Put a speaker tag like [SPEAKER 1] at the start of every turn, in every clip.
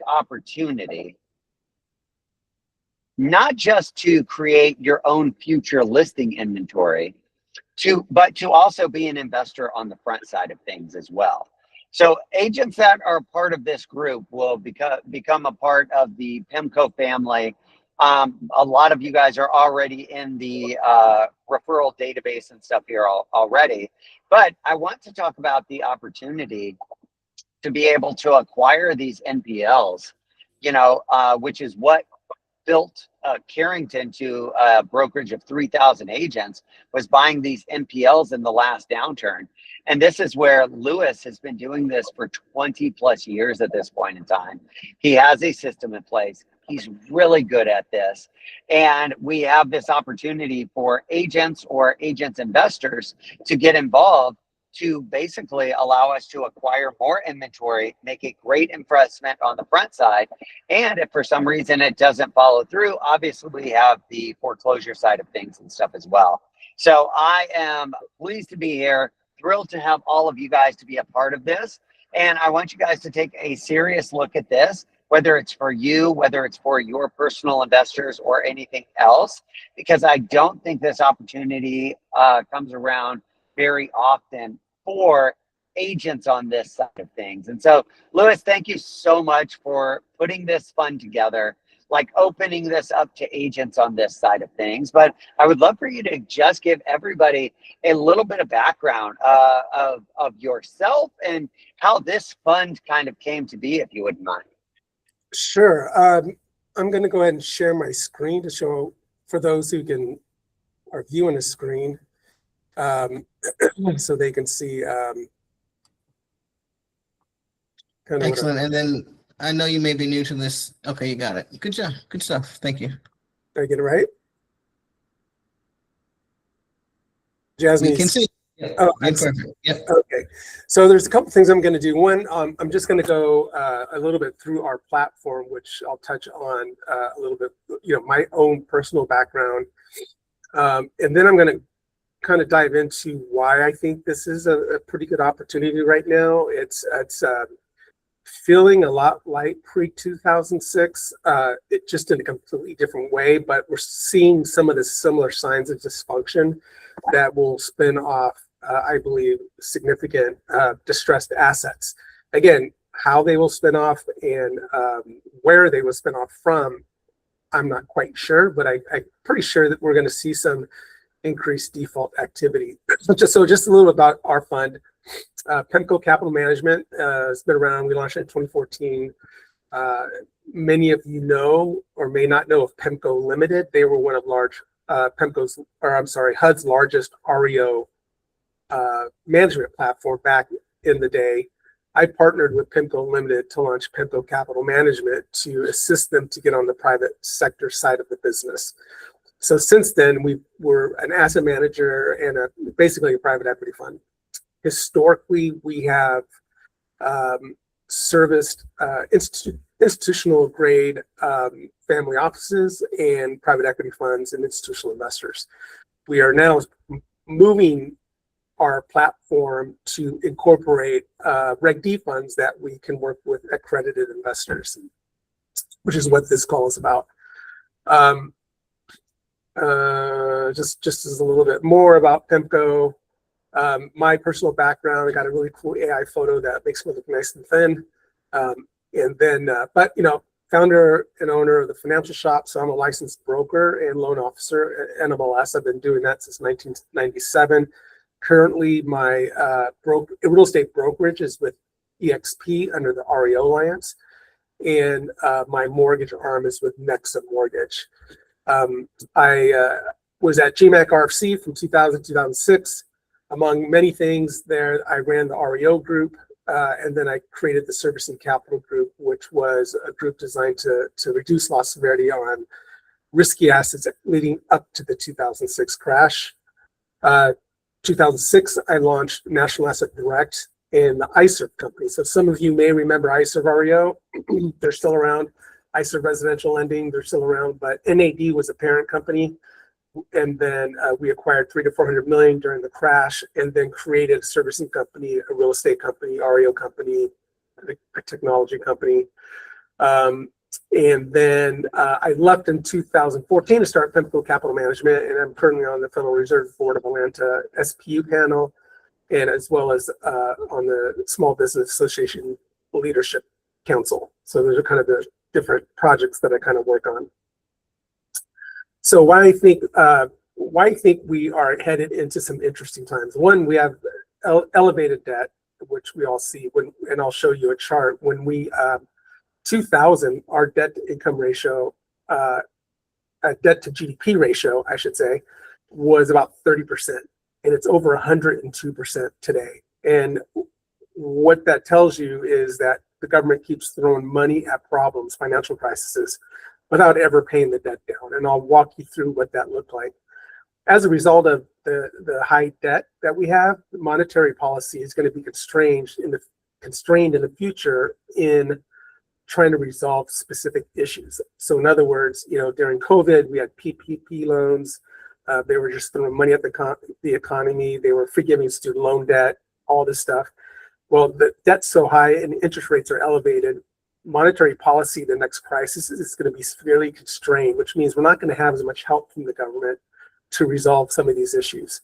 [SPEAKER 1] opportunity not just to create your own future listing inventory, but to also be an investor on the front side of things as well. So agents that are part of this group will become a part of the PEMCO family. A lot of you guys are already in the referral database and stuff here already, but I want to talk about the opportunity to be able to acquire these NPLs, which is what built Carrington to a brokerage of 3,000 agents, was buying these NPLs in the last downturn. And this is where Louis has been doing this for 20 plus years at this point in time. He has a system in place. He's really good at this. And we have this opportunity for agents or agents investors to get involved to basically allow us to acquire more inventory, make a great investment on the front side. And if for some reason it doesn't follow through, obviously we have the foreclosure side of things and stuff as well. So I am pleased to be here, thrilled to have all of you guys to be a part of this. And I want you guys to take a serious look at this, whether it's for you, whether it's for your personal investors or anything else, because I don't think this opportunity comes around very often for agents on this side of things. And so, Louis, thank you so much for putting this fund together, like opening this up to agents on this side of things. But I would love for you to just give everybody a little bit of background of yourself and how this fund kind of came to be, if you wouldn't mind.
[SPEAKER 2] Sure. I'm going to go ahead and share my screen to show for those who are viewing a screen. So they can see kind of
[SPEAKER 3] excellent. And then I know you may be new to this. Okay, you got it. Good job. Good stuff. Thank you.
[SPEAKER 2] Did I get it right? Jasmine,
[SPEAKER 3] we can see.
[SPEAKER 2] Yeah. Oh,
[SPEAKER 3] perfect. Yep.
[SPEAKER 2] Okay. So there's a couple things I'm going to do. One, I'm just going to go a little bit through our platform, which I'll touch on a little bit, my own personal background. And then I'm going to kind of dive into why I think this is a pretty good opportunity right now. It's feeling a lot like pre-2006, it just in a completely different way, but we're seeing some of the similar signs of dysfunction that will spin off, I believe, significant distressed assets. Again, how they will spin off and where they will spin off from, I'm not quite sure, but I'm pretty sure that we're going to see some increased default activity. Just a little about our fund. PEMCO Capital Management has been around. We launched it in 2014. Many of you know or may not know of PEMCO Limited. They were one of HUD's largest REO management platform back in the day. I partnered with PEMCO Limited to launch PEMCO Capital Management to assist them to get on the private sector side of the business. So since then, we're an asset manager and basically a private equity fund. Historically, we have serviced institutional grade family offices and private equity funds and institutional investors. We are now moving our platform to incorporate Reg D funds that we can work with accredited investors, which is what this call is about. Just as a little bit more about PEMCO, my personal background, I got a really cool AI photo that makes me look nice and thin. Founder and owner of the financial shop. So I'm a licensed broker and loan officer at NMLS. I've been doing that since 1997. Currently, my real estate brokerage is with EXP under the REO Alliance. And my mortgage arm is with Nexa Mortgage. I was at GMAC RFC from 2000 to 2006. Among many things there, I ran the REO group, and then I created the Servicing Capital Group, which was a group designed to reduce loss severity on risky assets leading up to the 2006 crash. 2006, I launched National Asset Direct and the iServe company. So some of you may remember iServe REO. They're still around. iServe Residential Lending, they're still around, but NAD was a parent company. And then we acquired $300 to $400 million during the crash, and then created a servicing company, a real estate company, REO company, a technology company. And then I left in 2014 to start PEMCO Capital Management, and I'm currently on the Federal Reserve Board of Atlanta SPU panel, and as well as on the Small Business Association Leadership Council. So those are kind of the different projects that I kind of work on. So why I think we are headed into some interesting times. One, we have elevated debt, which we all see and I'll show you a chart. When we 2000, our debt to income ratio, debt to GDP ratio, I should say, was about 30%, and it's over 102% today. And what that tells you is that the government keeps throwing money at problems, financial crises, without ever paying the debt down. And I'll walk you through what that looked like. As a result of the high debt that we have, monetary policy is going to be constrained in the future in trying to resolve specific issues. So in other words, during COVID, we had PPP loans. They were just throwing money at the economy. They were forgiving student loan debt, all this stuff. Well, the debt's so high and interest rates are elevated. Monetary policy, the next crisis, is going to be severely constrained, which means we're not going to have as much help from the government to resolve some of these issues.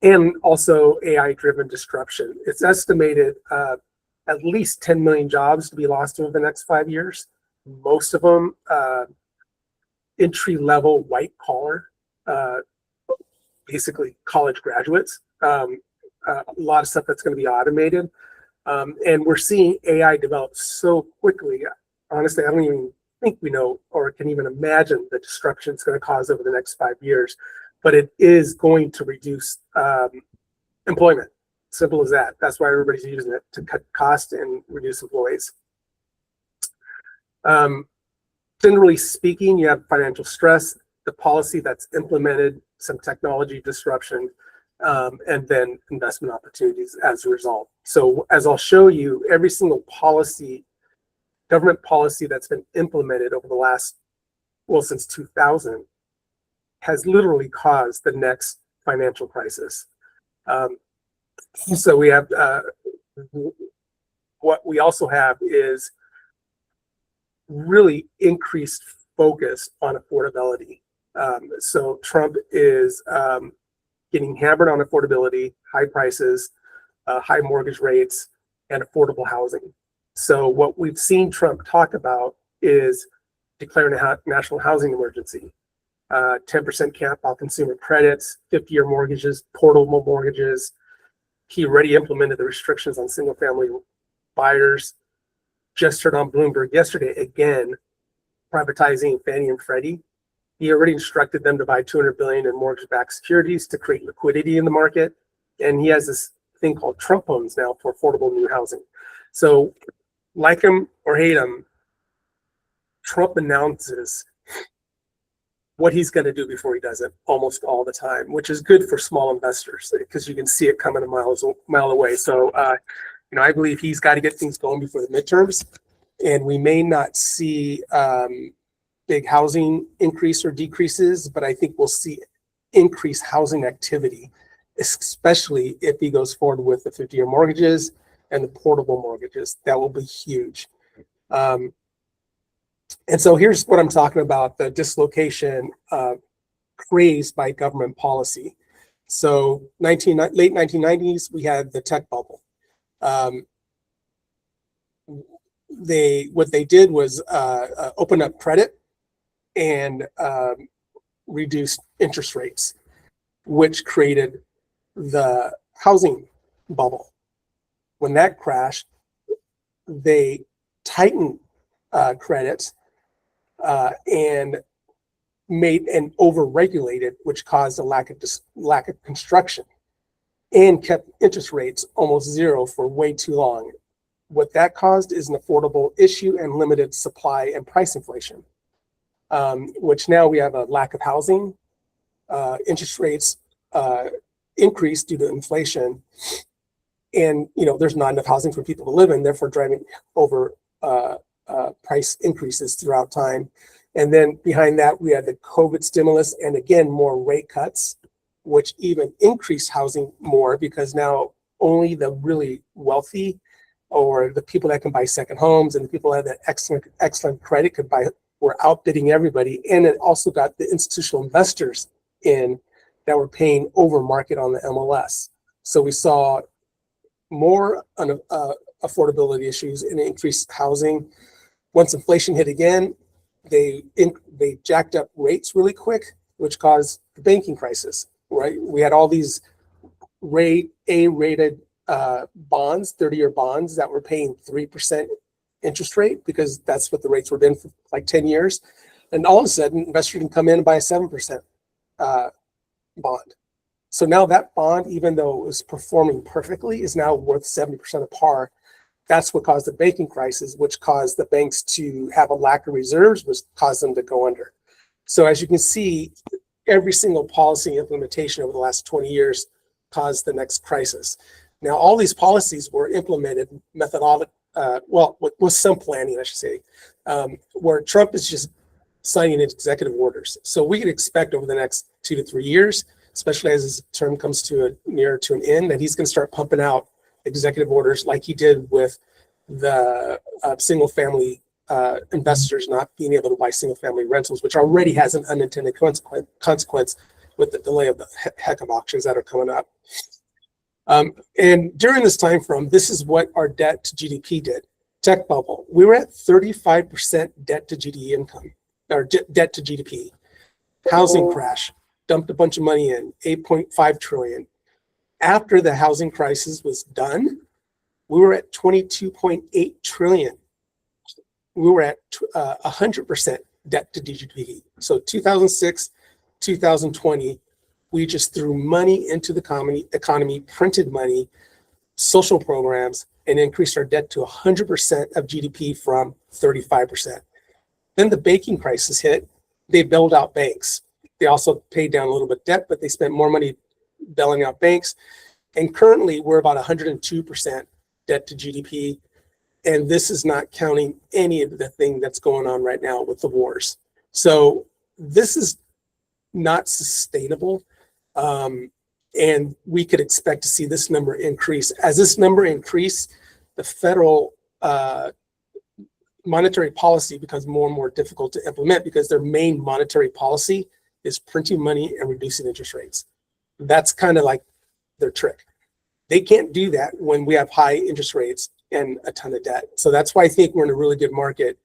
[SPEAKER 2] And also AI-driven disruption. It's estimated at least 10 million jobs to be lost over the next 5 years. Most of them entry-level, white-collar, basically college graduates. A lot of stuff that's going to be automated. And we're seeing AI develop so quickly. Honestly, I don't even think we know or can even imagine the destruction it's going to cause over the next 5 years. But it is going to reduce employment. Simple as that. That's why everybody's using it, to cut costs and reduce employees. Generally speaking, you have financial stress, the policy that's implemented, some technology disruption, and then investment opportunities as a result. So as I'll show you, every single policy, government policy that's been implemented over the last, since 2000, has literally caused the next financial crisis. So we have, what we also have is really increased focus on affordability. So Trump is getting hammered on affordability, high prices, high mortgage rates, and affordable housing. So what we've seen Trump talk about is declaring a national housing emergency, 10% cap on consumer credits, 50-year mortgages, portable mortgages. He already implemented the restrictions on single-family buyers. Just heard on Bloomberg yesterday, again, privatizing Fannie and Freddie. He already instructed them to buy $200 billion in mortgage-backed securities to create liquidity in the market. And he has this thing called Trump loans now for affordable new housing. So like him or hate him, Trump announces what he's going to do before he does it almost all the time, which is good for small investors because you can see it coming a mile away. So, I believe he's got to get things going before the midterms, and we may not see big housing increase or decreases, but I think we'll see increased housing activity, especially if he goes forward with the 50-year mortgages and the portable mortgages. That will be huge. And so here's what I'm talking about, the dislocation created by government policy. So late 1990s, we had the tech bubble. What they did was open up credit and reduce interest rates, which created the housing bubble. When that crashed, they tightened credit and made and over-regulated, which caused a lack of construction, and kept interest rates almost zero for way too long. What that caused is an affordable issue and limited supply and price inflation, which now we have a lack of housing. Interest rates increase due to inflation, and there's not enough housing for people to live in, therefore driving over price increases throughout time. And then behind that, we had the COVID stimulus and again, more rate cuts, which even increased housing more because now only the really wealthy or the people that can buy second homes and the people that have that excellent credit could buy, were outbidding everybody. And it also got the institutional investors in that were paying over market on the MLS. So we saw more affordability issues and increased housing. Once inflation hit again, they jacked up rates really quick, which caused the banking crisis, right? We had all these A-rated bonds, 30-year bonds that were paying 3% interest rate because that's what the rates were been for like 10 years. And all of a sudden, investors can come in and buy a 7% bond. So now that bond, even though it was performing perfectly, is now worth 70% of par. That's what caused the banking crisis, which caused the banks to have a lack of reserves, which caused them to go under. So as you can see, every single policy implementation over the last 20 years caused the next crisis. Now, all these policies were implemented with some planning, I should say, where Trump is just signing executive orders. So we can expect over the next 2 to 3 years, especially as his term comes near to an end, that he's going to start pumping out executive orders like he did with the single family investors not being able to buy single family rentals, which already has an unintended consequence with the delay of the HECM auctions that are coming up. And during this time frame, this is what our debt to GDP did. Tech bubble, we were at 35% debt to GDP income, or debt to GDP. Housing crash, dumped a bunch of money in, 8.5 trillion. After the housing crisis was done, we were at 22.8 trillion. We were at 100% debt to GDP. So 2006, 2020, we just threw money into the economy, printed money, social programs, and increased our debt to 100% of GDP from 35%. Then the banking crisis hit. They bailed out banks. They also paid down a little bit of debt, but they spent more money bailing out banks. And currently, we're about 102% debt to GDP. And this is not counting any of the thing that's going on right now with the wars. So this is not sustainable. And we could expect to see this number increase. As this number increases, the federal monetary policy becomes more and more difficult to implement because their main monetary policy is printing money and reducing interest rates. That's kind of like their trick. They can't do that when we have high interest rates and a ton of debt. So that's why I think we're in a really good market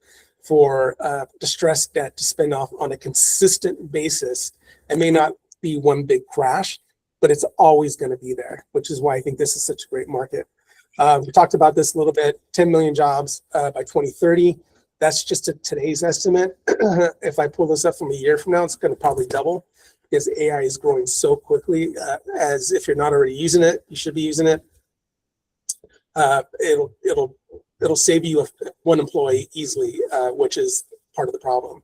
[SPEAKER 2] for distressed debt to spin off on a consistent basis. It may not be one big crash, but it's always going to be there, which is why I think this is such a great market. We talked about this a little bit, 10 million jobs by 2030. That's just today's estimate. If I pull this up from a year from now, it's going to probably double because AI is growing so quickly. As if you're not already using it, you should be using it. It'll save you one employee easily, which is part of the problem.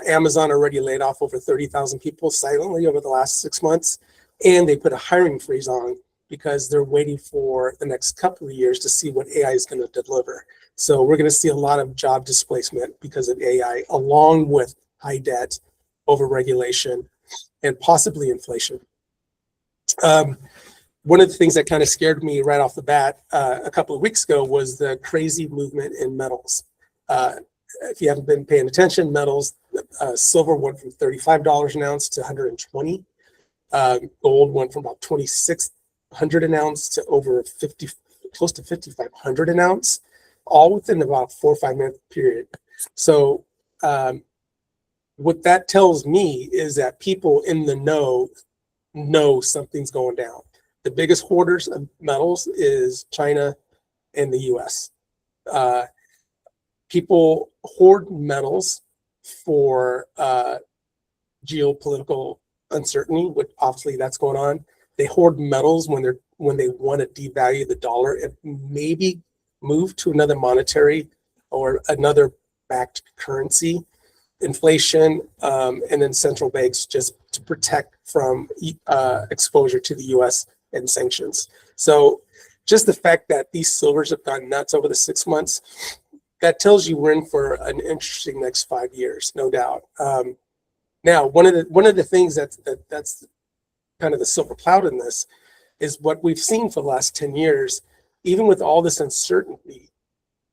[SPEAKER 2] Amazon already laid off over 30,000 people silently over the last 6 months, and they put a hiring freeze on because they're waiting for the next couple of years to see what AI is going to deliver. So we're going to see a lot of job displacement because of AI, along with high debt, overregulation, and possibly inflation. One of the things that kind of scared me right off the bat a couple of weeks ago was the crazy movement in metals. If you haven't been paying attention, metals, silver went from $35 an ounce to $120. Gold went from about $2,600 an ounce to over close to $5,500 an ounce, all within about 4 or 5 minute period. So what that tells me is that people in the know something's going down. The biggest hoarders of metals is China and the US. People hoard metals for geopolitical uncertainty, which obviously that's going on. They hoard metals when they want to devalue the dollar and maybe move to another monetary or another backed currency. Inflation, and then central banks just to protect from exposure to the US and sanctions. So just the fact that these silvers have gone nuts over the 6 months, that tells you we're in for an interesting next 5 years, no doubt. Now, one of the things that's kind of the silver cloud in this is what we've seen for the last 10 years even with all this uncertainty,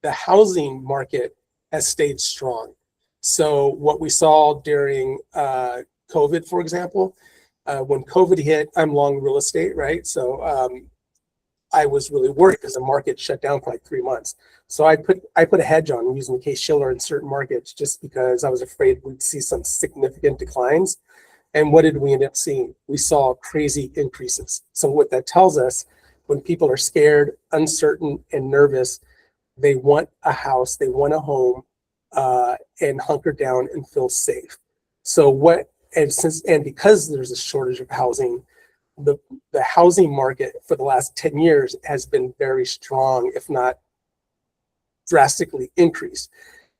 [SPEAKER 2] the housing market has stayed strong. So what we saw during COVID, for example, when COVID hit, I'm long real estate, right? So I was really worried because the market shut down for like 3 months. So I put a hedge on using Case-Shiller in certain markets just because I was afraid we'd see some significant declines. And what did we end up seeing? We saw crazy increases. So what that tells us, when people are scared, uncertain, and nervous, they want a house, they want a home, and hunker down and feel safe. So because there's a shortage of housing, the housing market for the last 10 years has been very strong, if not drastically increased.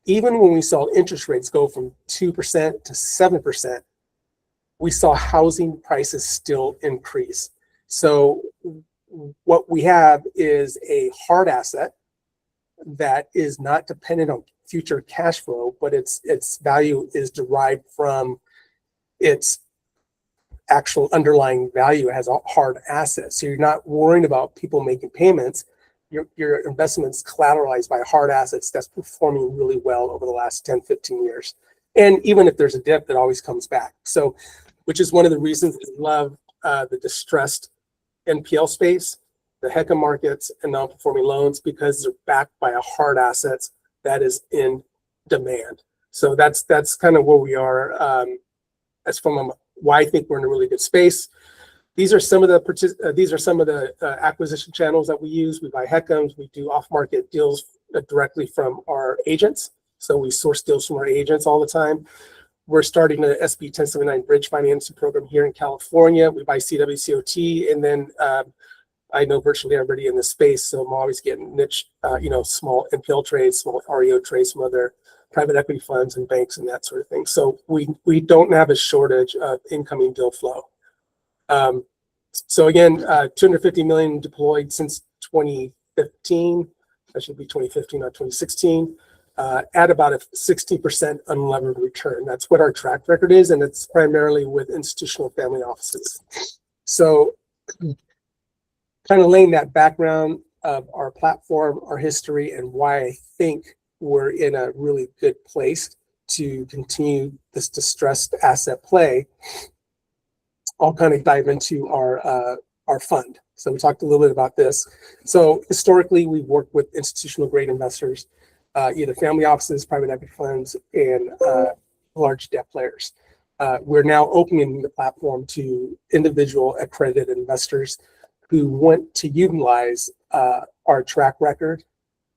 [SPEAKER 2] Even when we saw interest rates go from 2% to 7%, we saw housing prices still increase. So what we have is a hard asset that is not dependent on future cash flow, but its value is derived from its actual underlying value as a hard asset. So you're not worrying about people making payments. Your investment's collateralized by hard assets that's performing really well over the last 10, 15 years. And even if there's a dip, it always comes back. So, which is one of the reasons we love the distressed NPL space, the HECM markets, and non-performing loans, because they're backed by a hard assets that is in demand. So that's kind of where we are. As from why I think we're in a really good space. These are some of the acquisition channels that we use. We buy HECMs. We do off-market deals directly from our agents. So we source deals from our agents all the time. We're starting an SB 1079 bridge financing program here in California. We buy CWCOT, and then I know virtually everybody in this space, so I'm always getting niche, small NPL trades, small REO trades from other private equity funds and banks and that sort of thing. So we don't have a shortage of incoming deal flow. So again, 250 million deployed since 2015. That should be 2015, not 2016. At about a 60% unlevered return. That's what our track record is, and it's primarily with institutional family offices. So kind of laying that background of our platform, our history, and why I think we're in a really good place to continue this distressed asset play. I'll kind of dive into our fund. So we talked a little bit about this. So historically, we've worked with institutional grade investors, either family offices, private equity funds, and large debt players. We're now opening the platform to individual accredited investors who want to utilize our track record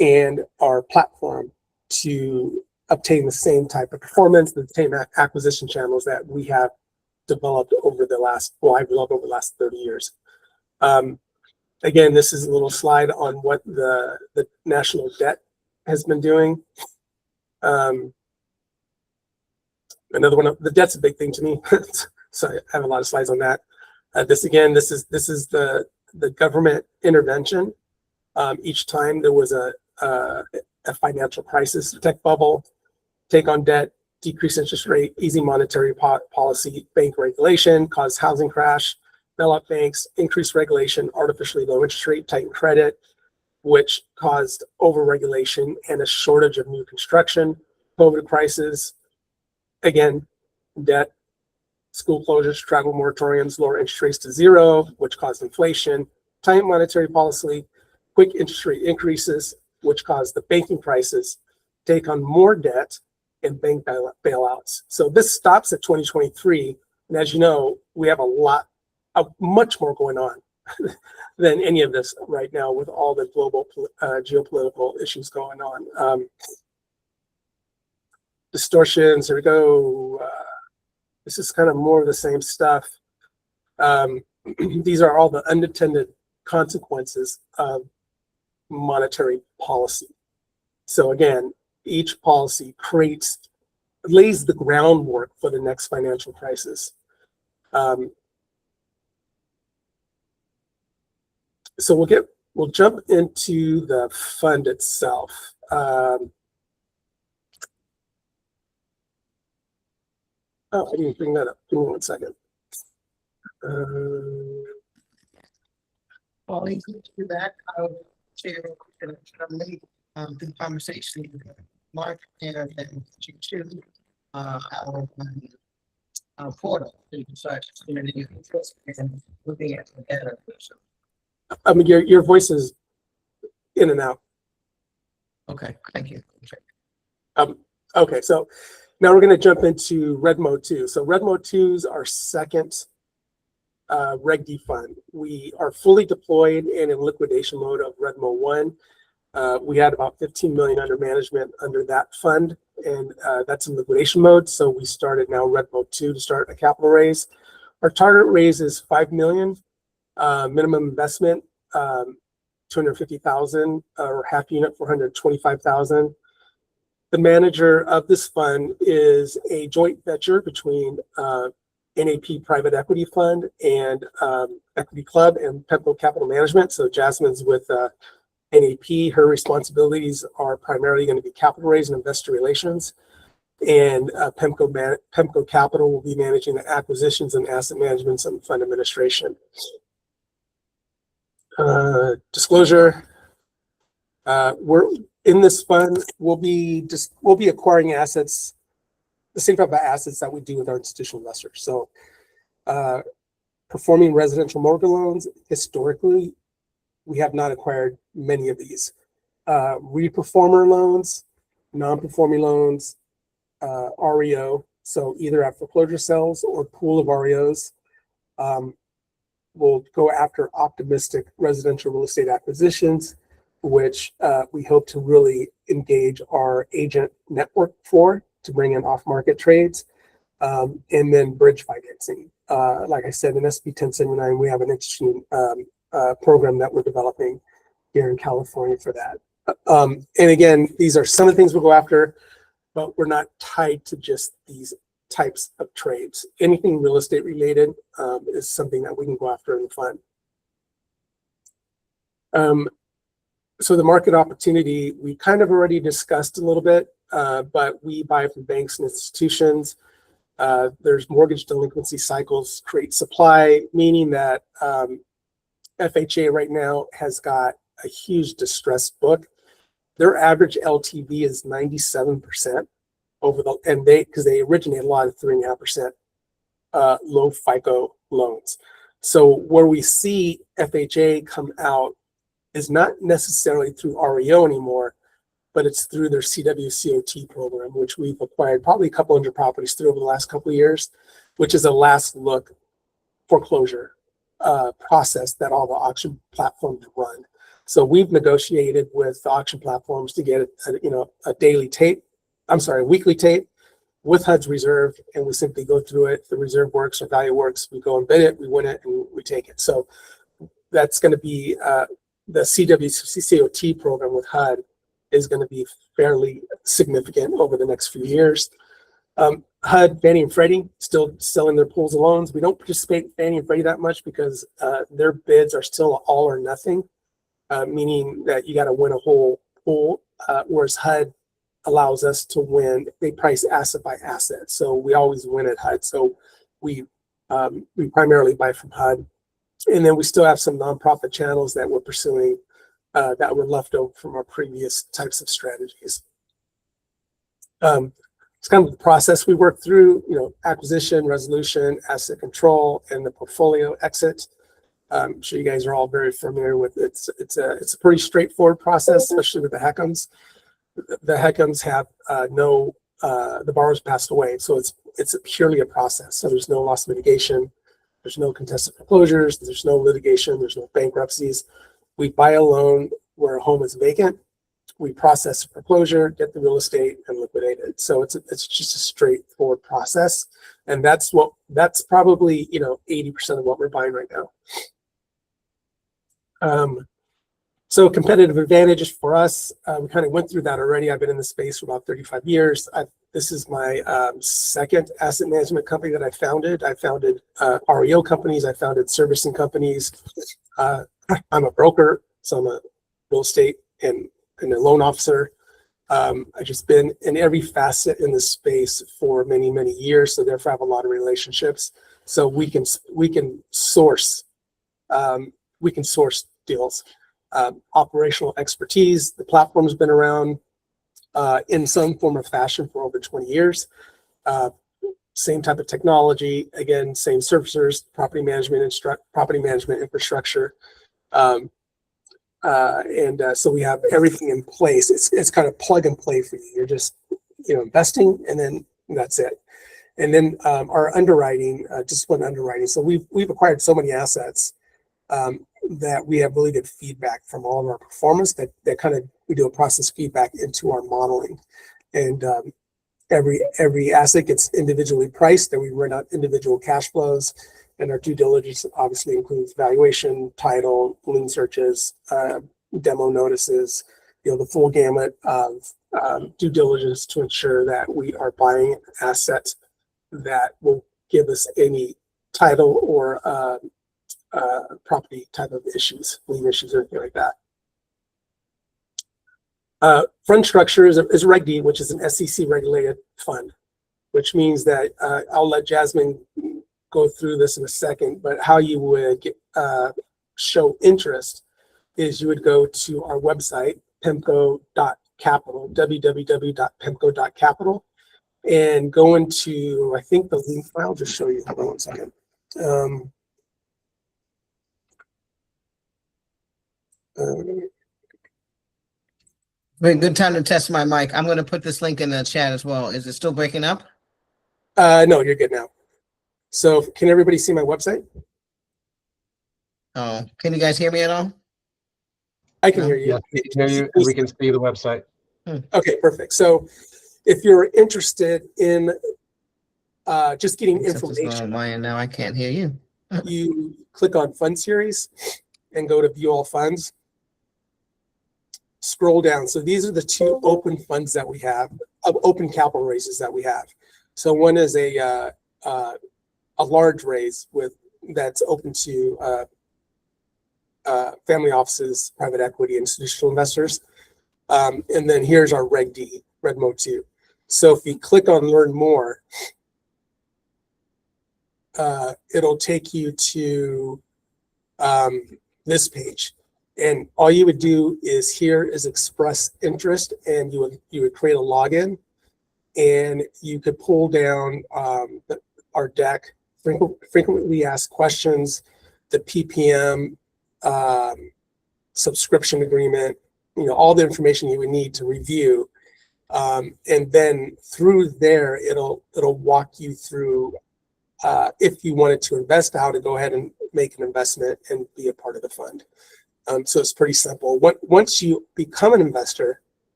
[SPEAKER 2] and our platform to obtain the same type of performance, the same acquisition channels that we have developed over the last, I've developed over the last 30 years. Again, this is a little slide on what the national debt has been doing. Another one, the debt's a big thing to me, so I have a lot of slides on that. This is the government intervention. Each time there was a financial crisis, tech bubble, take on debt, decrease interest rate, easy monetary policy, bank regulation, caused housing crash, bail out banks, increased regulation, artificially low interest rate, tighten credit, which caused over-regulation and a shortage of new construction, COVID crisis, again, debt, school closures, travel moratoriums, lower interest rates to zero, which caused inflation, tight monetary policy, quick interest rate increases, which caused the banking crisis, take on more debt, and bank bailouts. So this stops at 2023. And as you know, we have much more going on than any of this right now with all the global geopolitical issues going on. Distortions, here we go. This is kind of more of the same stuff. These are all the unintended consequences of monetary policy. So again, each policy lays the groundwork for the next financial crisis. So we'll jump into the fund itself. I didn't bring that up. Give me 1 second.
[SPEAKER 3] Paulie, could you back out to lead the conversation, Mark, and you to our portal to such community interest and looking at the data.
[SPEAKER 2] I mean, your voice is in and out.
[SPEAKER 3] Okay, thank you.
[SPEAKER 2] Okay, so now we're going to jump into RDMO 2. So RDMO 2 is our second Reg D fund. We are fully deployed and in liquidation mode of RDMO 1. We had about 15 million under management under that fund, and that's in liquidation mode. So we started now RDMO 2 to start a capital raise. Our target raise is 5 million, minimum investment, 250,000, or half unit, 425,000. The manager of this fund is a joint venture between NAP Private Equity Fund and Equity Club and PEMCO Capital Management. So Jasmine's with NAP. Her responsibilities are primarily going to be capital raise and investor relations. And PEMCO Capital will be managing the acquisitions and asset management and fund administration. Disclosure, we're in this fund, we'll be acquiring assets, the same type of assets that we do with our institutional investors. So performing residential mortgage loans, historically, we have not acquired many of these. Reperformer loans, non-performing loans, REO, so either at foreclosure sales or pool of REOs. We'll go after optimistic residential real estate acquisitions, which we hope to really engage our agent network for to bring in off-market trades, and then bridge financing. Like I said, in SB 1079, we have an interesting program that we're developing here in California for that. And again, these are some of the things we'll go after, but we're not tied to just these types of trades. Anything real estate related is something that we can go after in the fund. So the market opportunity, we kind of already discussed a little bit, but we buy from banks and institutions. There's mortgage delinquency cycles create supply, meaning that FHA right now has got a huge distressed book. Their average LTV is 97% because they originate a lot of 3.5% low FICO loans. So where we see FHA come out is not necessarily through REO anymore, but it's through their CWCOT program, which we've acquired probably a couple hundred properties through over the last couple of years, which is a last look foreclosure process that all the auction platforms run. So we've negotiated with the auction platforms to get a weekly tape with HUD's reserve, and we simply go through it. If the reserve works or value works, we go and bid it, we win it, and we take it. So that's going to be the CWCOT program with HUD is going to be fairly significant over the next few years. HUD, Fannie and Freddie, still selling their pools of loans. We don't participate in Fannie and Freddie that much because their bids are still all or nothing, meaning that you got to win a whole pool, whereas HUD allows us to win. They price asset by asset, so we always win at HUD. So we primarily buy from HUD. And then we still have some nonprofit channels that we're pursuing that were left over from our previous types of strategies. It's kind of the process we work through, acquisition, resolution, asset control, and the portfolio exit. I'm sure you guys are all very familiar with it. It's a pretty straightforward process, especially with the HECMs. The HECMs have the borrowers passed away, so it's purely a process. So there's no loss mitigation. There's no contested foreclosures. There's no litigation. There's no bankruptcies. We buy a loan where a home is vacant. We process a foreclosure, get the real estate, and liquidate it. So it's just a straightforward process, and that's probably 80% of what we're buying right now. So competitive advantages for us, we kind of went through that already. I've been in the space for about 35 years. This is my second asset management company that I founded. I founded REO companies. I founded servicing companies. I'm a broker, so I'm a real estate and a loan officer. I've just been in every facet in this space for many, many years, so therefore I have a lot of relationships. So we can source deals. operational expertise. The platform's been around in some form or fashion for over 20 years. Same type of technology, again, same servicers, property management infrastructure. So we have everything in place. It's kind of plug and play for you. You're just, investing, and then that's it. And then our underwriting, disciplined underwriting. So we've acquired so many assets that we have really good feedback from all of our performance that kind of, we do a process feedback into our modeling. And every asset gets individually priced, and we run out individual cash flows. And our due diligence obviously includes valuation, title, lien searches, demo notices, the full gamut of due diligence to ensure that we are buying assets that will give us any title or property type of issues, lien issues, or anything like that. Fund structure is Reg D, which is an SEC regulated fund, which means that I'll let Jasmine go through this in a second, but how you would show interest is you would go to our website, PEMCO.capital, www.pemco.capital, and go into, I think, the lien file. I'll just show you. Hold on one second.
[SPEAKER 3] Wait, good time to test my mic. I'm going to put this link in the chat as well. Is it still breaking up?
[SPEAKER 2] No, you're good now. So can everybody see my website?
[SPEAKER 3] Oh, can you guys hear me at all?
[SPEAKER 2] I can hear you.
[SPEAKER 4] Yeah, we can hear you, and we can see the website.
[SPEAKER 2] Okay, perfect. So if you're interested in just getting information
[SPEAKER 3] on my end now, I can't hear you.
[SPEAKER 2] You click on Fund Series and go to View All Funds. Scroll down. So these are the two open funds that we have, open capital raises that we have. So one is a large raise that's open to family offices, private equity, institutional investors. And then here's our Reg D, RDMO 2. So if you click on Learn More, it'll take you to this page. And all you would do is here is express interest, and you would create a login, and you could pull down our deck, frequently asked questions, the PPM, subscription agreement, all the information you would need to review. And then through there, it'll walk you through if you wanted to invest, how to go ahead and make an investment and be a part of the fund. So it's pretty simple. Once you become an investor,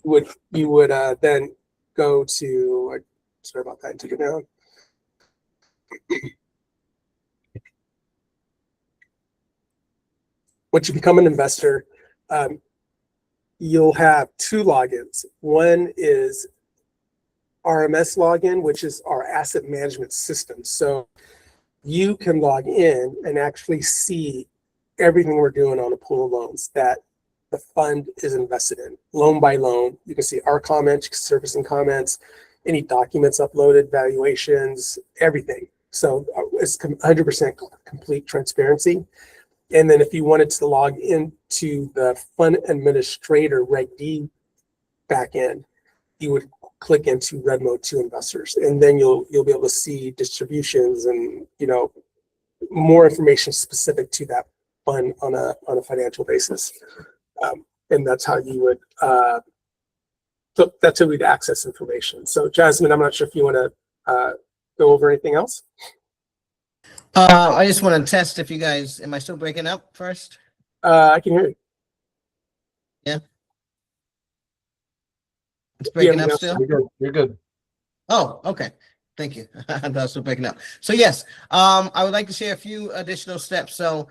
[SPEAKER 2] you would then go to, sorry about that, I took it down. Once you become an investor, you'll have two logins. One is RMS login, which is our asset management system. So you can log in and actually see everything we're doing on a pool of loans that the fund is invested in, loan by loan. You can see our comments, servicing comments, any documents uploaded, valuations, everything. So it's 100% complete transparency. And then if you wanted to log into the fund administrator Reg D backend, you would click into RDMO 2 investors, and then you'll be able to see distributions and more information specific to that fund on a financial basis. And that's how you would so that's how we'd access information. So Jasmine, I'm not sure if you want to go over anything else.
[SPEAKER 3] I just want to test if you guys, am I still breaking up first?
[SPEAKER 2] I can hear you.
[SPEAKER 3] Yeah. It's breaking up
[SPEAKER 2] no,
[SPEAKER 3] still?
[SPEAKER 4] You're good.
[SPEAKER 3] Oh, okay. Thank you. I thought it was still breaking up. So yes, I would like to share a few additional steps. So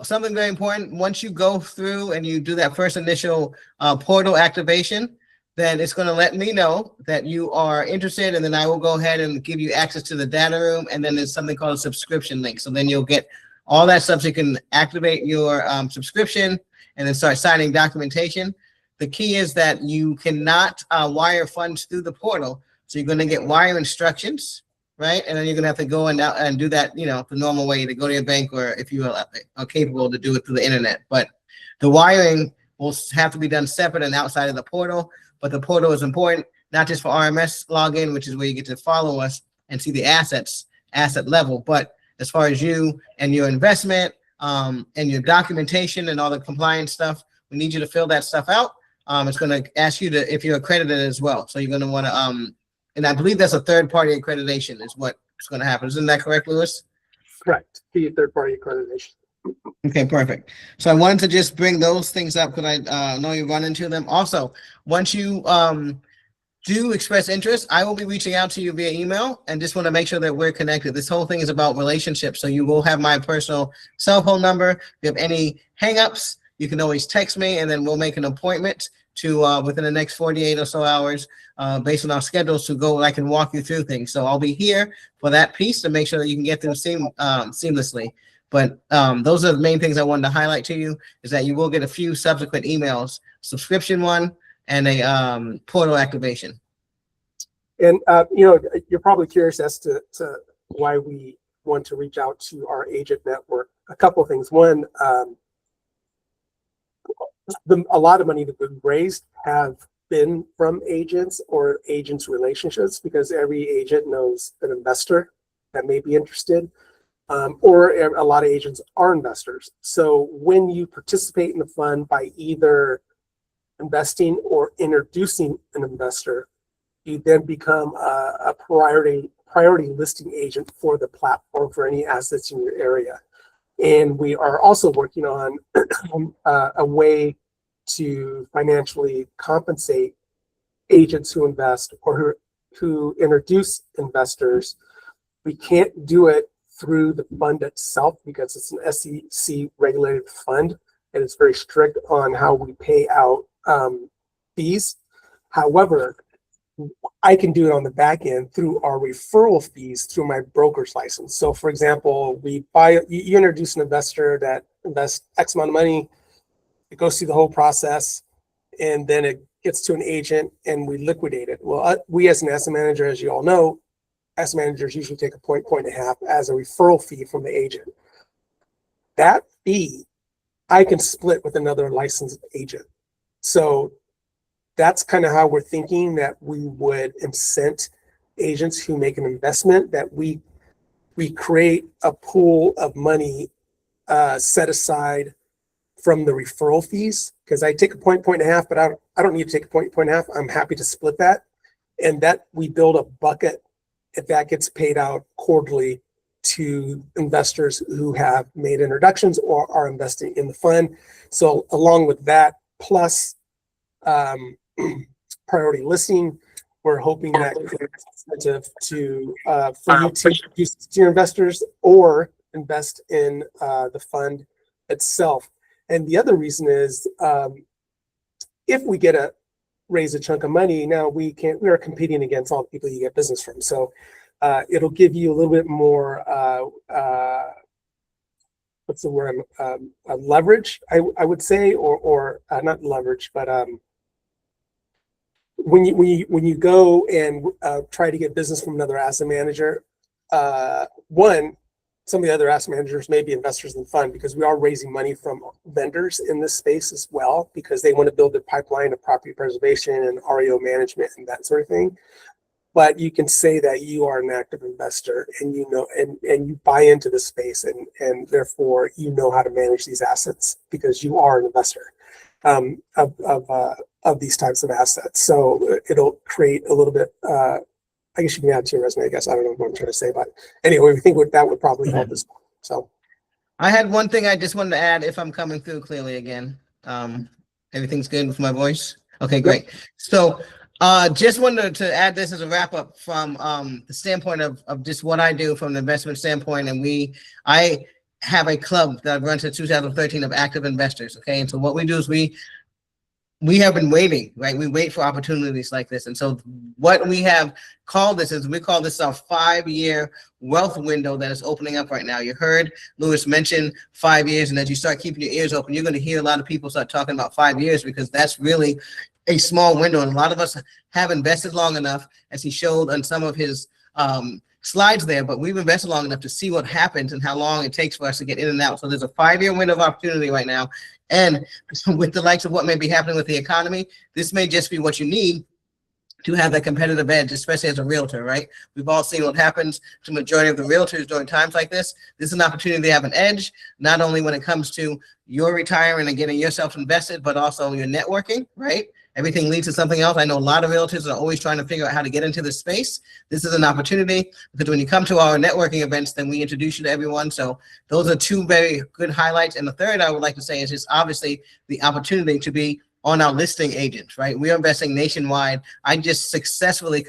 [SPEAKER 3] something very important, once you go through and you do that first initial portal activation, then it's going to let me know that you are interested, and then I will go ahead and give you access to the data room, and then there's something called a subscription link. So then you'll get all that stuff so you can activate your subscription and then start signing documentation. The key is that you cannot wire funds through the portal. So you're going to get wire instructions, right? And then you're going to have to go and do that, the normal way to go to your bank, or if you are capable to do it through the internet. But The wiring will have to be done separate and outside of the portal, but the portal is important, not just for RMS login, which is where you get to follow us and see the asset level, but as far as you and your investment, and your documentation and all the compliance stuff, we need you to fill that stuff out. It's going to ask you to, if you're accredited as well. So you're going to want to, and I believe that's a third-party accreditation is what's going to happen. Isn't that correct, Louis?
[SPEAKER 2] Correct. The third-party accreditation.
[SPEAKER 3] Okay, perfect. So I wanted to just bring those things up because I know you run into them. Also, once you do express interest, I will be reaching out to you via email and just want to make sure that we're connected. This whole thing is about relationships. So you will have my personal cell phone number. If you have any hangups, you can always text me and then we'll make an appointment to within the next 48 or so hours based on our schedules to go. I can walk you through things. So I'll be here for that piece to make sure that you can get through seamlessly. But those are the main things I wanted to highlight to you is that you will get a few subsequent emails, subscription one, and a portal activation.
[SPEAKER 2] And you know, you're probably curious as to why we want to reach out to our agent network. A couple of things. One, a lot of money that we've raised have been from agents or agents' relationships because every agent knows an investor that may be interested, or a lot of agents are investors. So when you participate in the fund by either investing or introducing an investor, you then become a priority listing agent for the platform for any assets in your area. And we are also working on a way to financially compensate agents who invest or who introduce investors. We can't do it through the fund itself because it's an SEC regulated fund and it's very strict on how we pay out fees. However, I can do it on the back end through our referral fees through my broker's license. So for example, you introduce an investor that invests X amount of money, it goes through the whole process, and then it gets to an agent and we liquidate it. Well, we as an asset manager, as you all know, asset managers usually take a point and a half as a referral fee from the agent. That fee, I can split with another licensed agent. So that's kind of how we're thinking that we would incent agents who make an investment, that we create a pool of money set aside from the referral fees, because I take a point and a half, but I don't need to take a point and a half. I'm happy to split that. And that we build a bucket if that gets paid out quarterly to investors who have made introductions or are investing in the fund. So along with that, plus priority listing, we're hoping that creates incentive to for you to introduce to your investors or invest in the fund itself. And the other reason is if we get to raise a chunk of money, now we are competing against all the people you get business from. So it'll give you a little bit more what's the word? Leverage, I would say, or not leverage, but when you go and try to get business from another asset manager, some of the other asset managers may be investors in the fund because we are raising money from vendors in this space as well because they want to build a pipeline of property preservation and REO management and that sort of thing. But you can say that you are an active investor and you know and you buy into the space and therefore you know how to manage these assets because you are an investor of these types of assets. So it'll create a little bit. I guess you can add to your resume. I guess I don't know what I'm trying to say, but anyway, we think that would probably help us. So
[SPEAKER 3] I had one thing I just wanted to add if I'm coming through clearly again. Everything's good with my voice. Okay, great. Yep. So just wanted to add this as a wrap up from the standpoint of just what I do from an investment standpoint. And I have a club that I've run since 2013 of active investors. Okay. And so what we do is we have been waiting, right? We wait for opportunities like this. And so what we have called this is we call this our 5-year wealth window that is opening up right now. You heard Louis mention 5 years, and as you start keeping your ears open, you're going to hear a lot of people start talking about 5 years because that's really a small window. And a lot of us have invested long enough, as he showed on some of his slides there, but we've invested long enough to see what happens and how long it takes for us to get in and out. So there's a 5-year window of opportunity right now. And with the likes of what may be happening with the economy, this may just be what you need to have that competitive edge, especially as a realtor, right? We've all seen what happens to the majority of the realtors during times like this. This is an opportunity to have an edge, not only when it comes to your retirement and getting yourself invested, but also your networking, right? Everything leads to something else. I know a lot of realtors are always trying to figure out how to get into this space. This is an opportunity because when you come to our networking events, then we introduce you to everyone. So those are 2 very good highlights. And the third I would like to say is just obviously the opportunity to be on our listing agents, right? We are investing nationwide. I just successfully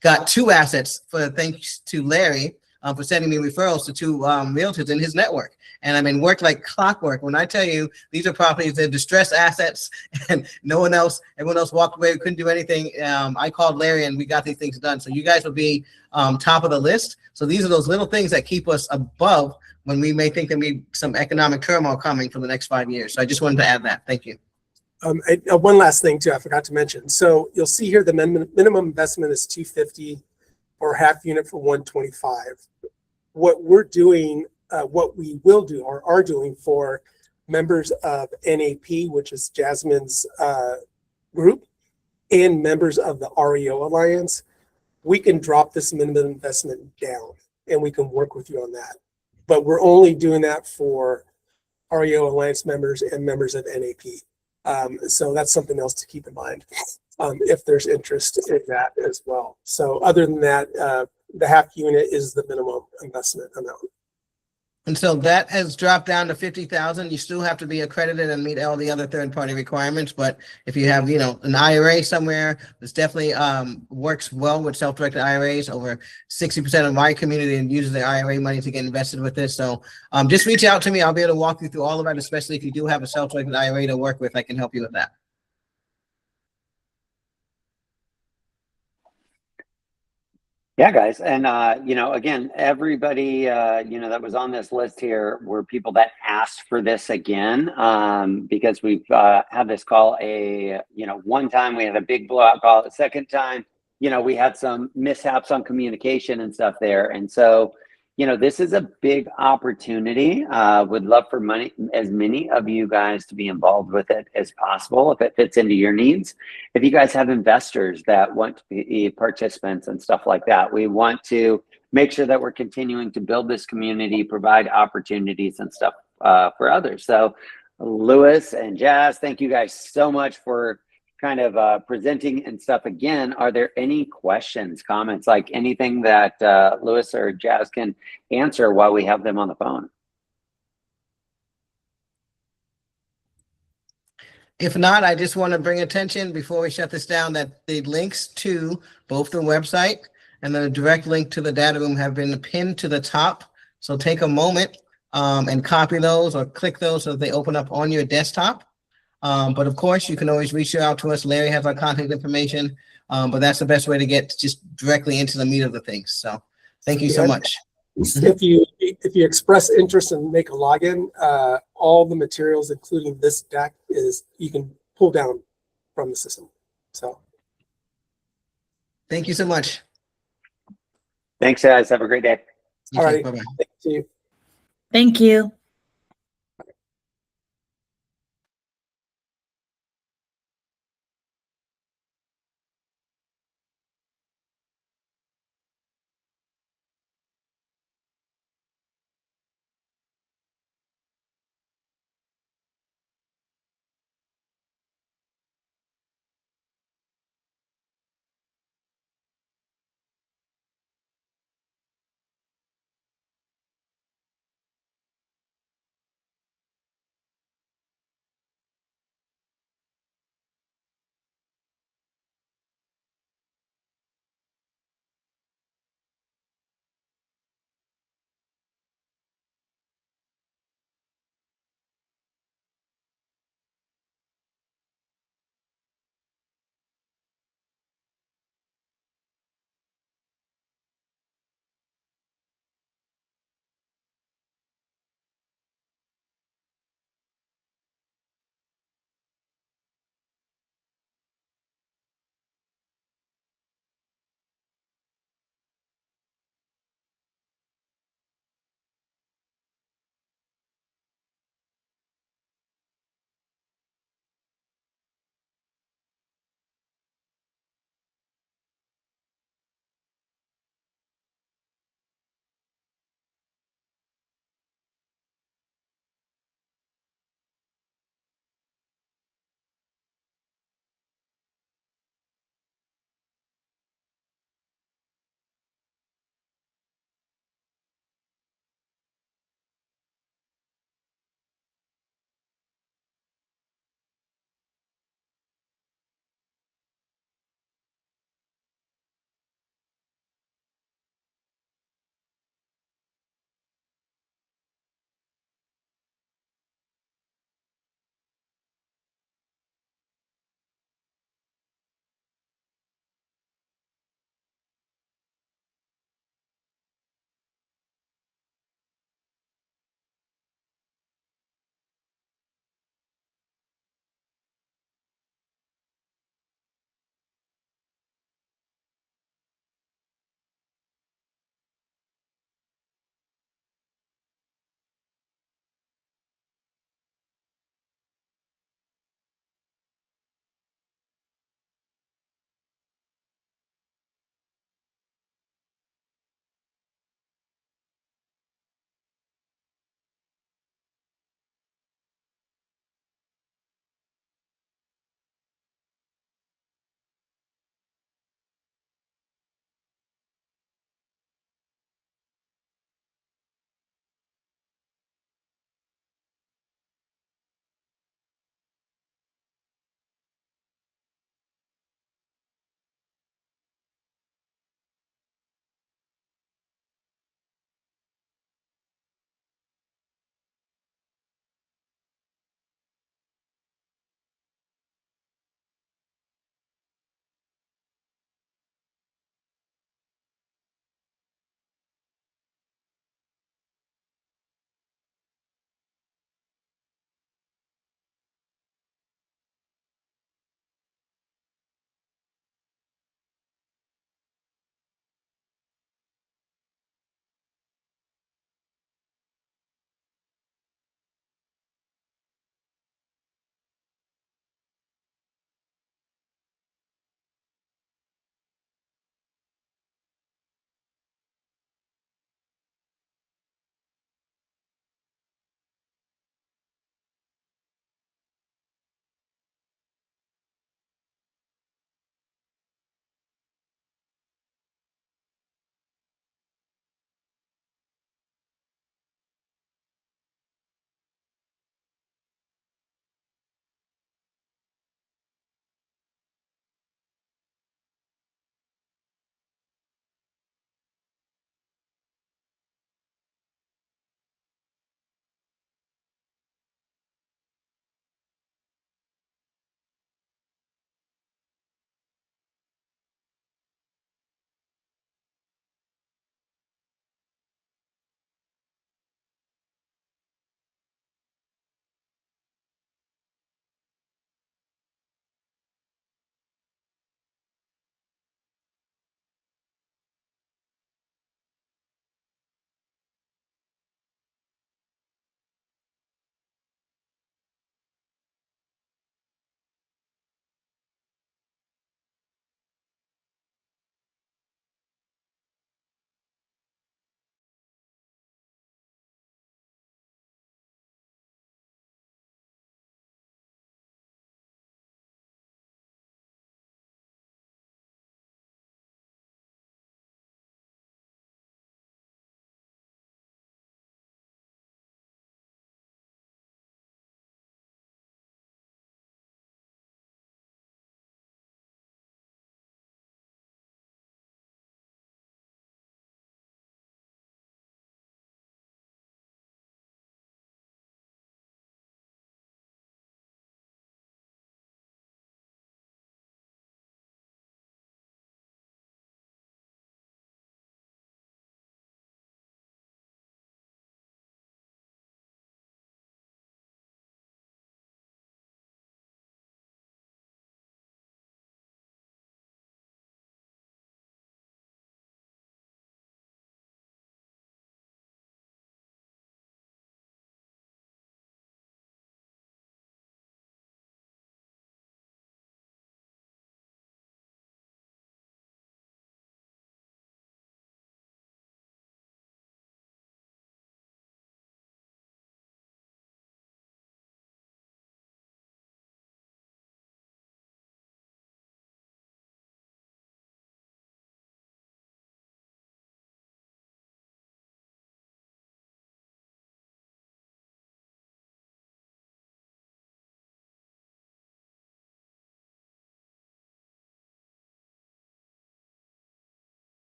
[SPEAKER 3] got 2 assets thanks to Larry for sending me referrals to 2 realtors in his network. And I mean, worked like clockwork. When I tell you these are properties, they're distressed assets, and everyone else walked away, we couldn't do anything. I called Larry and we got these things done. So you guys will be top of the list. So these are those little things that keep us above when we may think there'll be some economic turmoil coming for the next 5 years. So I just wanted to add that. Thank you.
[SPEAKER 2] One last thing too, I forgot to mention. So you'll see here the minimum investment is $250 or half unit for $125. What we're doing, what we will do or are doing for members of NAP, which is Jasmine's group, and members of the REO Alliance, we can drop this minimum investment down and we can work with you on that. But we're only doing that for REO Alliance members and members of NAP. So that's something else to keep in mind if there's interest in that as well. So other than that, the half unit is the minimum investment amount.
[SPEAKER 3] And so that has dropped down to 50,000. You still have to be accredited and meet all the other third-party requirements. But if you have, an IRA somewhere, this definitely works well with self-directed IRAs. Over 60% of my community uses their IRA money to get invested with this. So just reach out to me. I'll be able to walk you through all of that, especially if you do have a self-directed IRA to work with. I can help you with that.
[SPEAKER 1] Yeah, guys. And, again, everybody, that was on this list here were people that asked for this again, because we've had this call one time we had a big blowout call. The second time, we had some mishaps on communication and stuff there. And so, this is a big opportunity. Would love for as many of you guys to be involved with it as possible if it fits into your needs. If you guys have investors that want to be participants and stuff like that, we want to make sure that we're continuing to build this community, provide opportunities and stuff for others. So Louis and Jazz, thank you guys so much for kind of presenting and stuff again. Are there any questions, comments, like anything that Louis or Jazz can answer while we have them on the phone?
[SPEAKER 3] If not, I just want to bring attention before we shut this down that the links to both the website and the direct link to the data room have been pinned to the top. So take a moment and copy those or click those so that they open up on your desktop. But of course, you can always reach out to us. Larry has our contact information, but that's the best way to get just directly into the meat of the things. So thank you so much.
[SPEAKER 2] If you express interest and make a login, all the materials, including this deck, you can pull down from the system. So
[SPEAKER 3] thank you so much.
[SPEAKER 1] Thanks, guys. Have a great day.
[SPEAKER 2] All right.
[SPEAKER 3] Bye-bye.
[SPEAKER 2] Thank you.
[SPEAKER 5] Thank you.